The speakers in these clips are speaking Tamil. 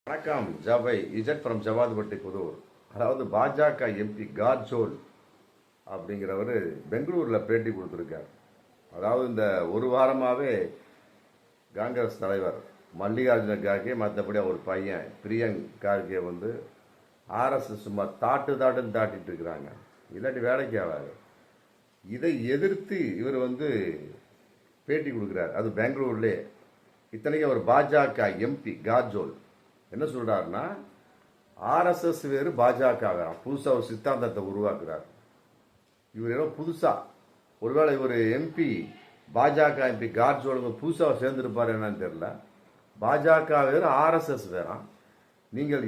வணக்கம் ஜவை இஜட் ஃப்ரம் ஜவாதுபட்டி புதூர். அதாவது பாஜக எம்பி கார்ஜோல் அப்படிங்கிறவர் பெங்களூரில் பேட்டி கொடுத்துருக்கார். அதாவது இந்த ஒரு வாரமாகவே காங்கிரஸ் தலைவர் மல்லிகார்ஜுன கார்கே, மற்றபடி அவர் பையன் பிரியங்க் கார்கே ஆர்எஸ்எஸ் சும்மா தாட்டுன்னு தாட்டிட்டு இருக்கிறாங்க. இல்லாட்டி வேலைக்கு ஆகாது. இதை எதிர்த்து இவர் பேட்டி கொடுக்குறார். அது பெங்களூர்லேயே. இத்தனைக்கும் அவர் பாஜக எம்பி கார்ஜோல் என்ன சொல்றாருன்னா, ஆர்எஸ்எஸ் வேறு பாஜக வேற, புதுசா ஒரு சித்தாந்தத்தை உருவாக்குறார். இவர் ஏதோ புதுசா, ஒருவேளை இவர் எம்பி பாஜக எம்பி கார்ஜோலுங்க புதுசா சேர்ந்திருப்பாரு என்னன்னு தெரியல. பாஜக வேறு ஆர்எஸ்எஸ் வேற. நீங்கள்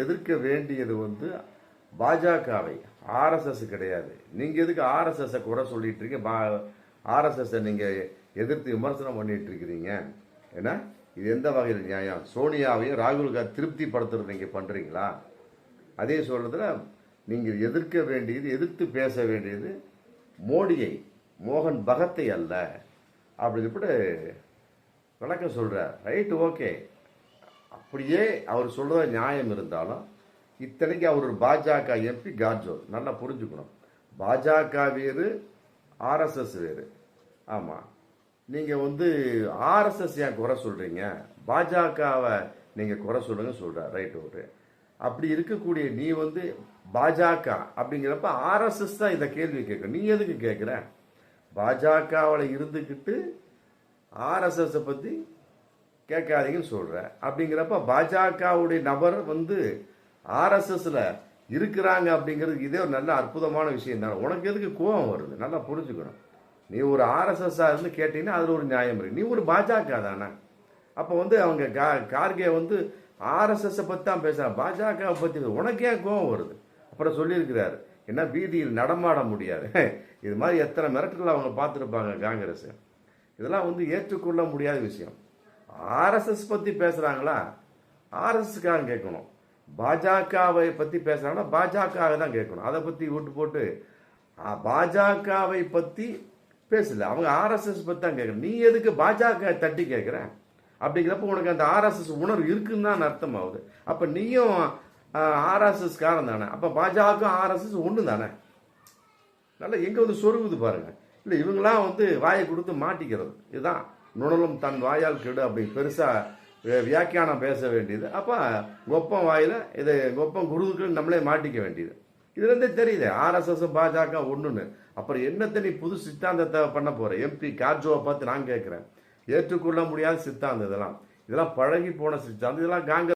எதிர்க்க வேண்டியது பாஜகவை, ஆர்எஸ்எஸ் கிடையாது. நீங்க எதுக்கு ஆர்எஸ்எஸ் குறை சொல்லிட்டு இருக்கீங்க? ஆர்எஸ்எஸ் நீங்க எதிர்த்து விமர்சனம் பண்ணிட்டு இருக்கிறீங்க. ஏன்னா இது எந்த வகையில் நியாயம்? சோனியாவையும் ராகுல் காந்தி திருப்திப்படுத்துறது நீங்க பண்றீங்களா? அதே சொல்றதுல நீங்கள் எதிர்த்து பேச வேண்டியது மோடியை, மோகன் பகத்தை அல்ல அப்படி விளக்கம் சொல்றார். Right, okay. அப்படியே அவர் சொல்ற நியாயம் இருந்தாலும், இத்தனைக்கு அவர் ஒரு பாஜக எம்பி கார்ஜோல். நல்லா புரிஞ்சுக்கணும். பாஜக வேறு, ஆர்எஸ்எஸ் வேறு. ஆமா, நீங்க ஆர்எஸ்எஸ் ஏன் குறை சொல்றீங்க, பாஜகவை நீங்க குறை சொல்லுங்க சொல்ற. Right, okay. அப்படி இருக்கக்கூடிய நீ பாஜக அப்படிங்கிறப்ப ஆர்எஸ்எஸ் தான் இதை கேள்வி கேட்க. நீ எதுக்கு கேட்கிற? பாஜகவில் இருந்துக்கிட்டு ஆர்எஸ்எஸ் பத்தி கேட்காதீங்கன்னு சொல்ற. அப்படிங்கிறப்ப பாஜகவுடைய நபர் ஆர்எஸ்எஸ்ல இருக்கிறாங்க அப்படிங்கிறது இதே ஒரு நல்ல அற்புதமான விஷயம் தான். உனக்கு எதுக்கு கோபம் வருது? நல்லா புரிஞ்சுக்கணும். நீ ஒரு ஆர்எஸ்எஸ் இருந்து கேட்டீங்கன்னா அதுல ஒரு நியாயம் இருக்கு. நீ ஒரு பாஜக தானே. அப்ப அவங்க கார்கே ஆர்எஸ்எஸ் பத்தி தான் பேசுறாங்க, பாஜக பத்தி. உனக்கு ஏன் கோபம் வருது? அப்புறம் சொல்லியிருக்கிறாரு, என்ன வீதியில் நடமாட முடியாது. இது மாதிரி எத்தனை மிரட்டல் அவங்க பார்த்துருப்பாங்க காங்கிரஸ். இதெல்லாம் ஏற்றுக்கொள்ள முடியாத விஷயம். ஆர்எஸ்எஸ் பத்தி பேசுறாங்களா, ஆர்எஸ்எஸ்காரன் கேட்கணும். பாஜகவை பத்தி பேசுறாங்கன்னா பாஜக தான் கேட்கணும். அதை பத்தி விட்டு போட்டு பாஜகவை பத்தி பேசல, அவங்க ஆர்எஸ்எஸ் பத்தி தான் கேட்கணும். நீ எதுக்கு பாஜக தட்டி கேட்கிற? அப்படிங்கிறப்ப உனக்கு அந்த ஆர்எஸ்எஸ் உணர்வு இருக்குன்னு தான் அர்த்தம் ஆகுது. அப்ப நீயும் ஆர்எஸ்எஸ் காரன் தானே. அப்ப பாஜக ஆர்எஸ்எஸ் ஒண்ணு தானே. நல்லா எங்க சொருகுது பாருங்க. இல்ல இவங்கெல்லாம் வாயை கொடுத்து மாட்டிக்கிறது. இதுதான் நுணலும் தன் வாயால் கெடு அப்படி பெருசா வியாக்கியானம் பேச வேண்டியது. அப்ப கொப்பம் வாயில இதை கொப்பம் குருதுக்கு நம்மளே மாட்டிக்க வேண்டியது. இதுல இருந்தே தெரியுது ஆர்எஸ்எஸ் பாஜக ஒண்ணுன்னு. அப்புறம் என்னத்தை நீ புது சித்தாந்தத்தை பண்ண போற? எம்பி கார்ஜோவை பார்த்து நான் கேட்கிறேன். ஏற்றுக்கொள்ள முடியாத சித்தாந்தம் இதெல்லாம் பழகி போன சித்தாந்தம். இதெல்லாம் காங்கிரஸ்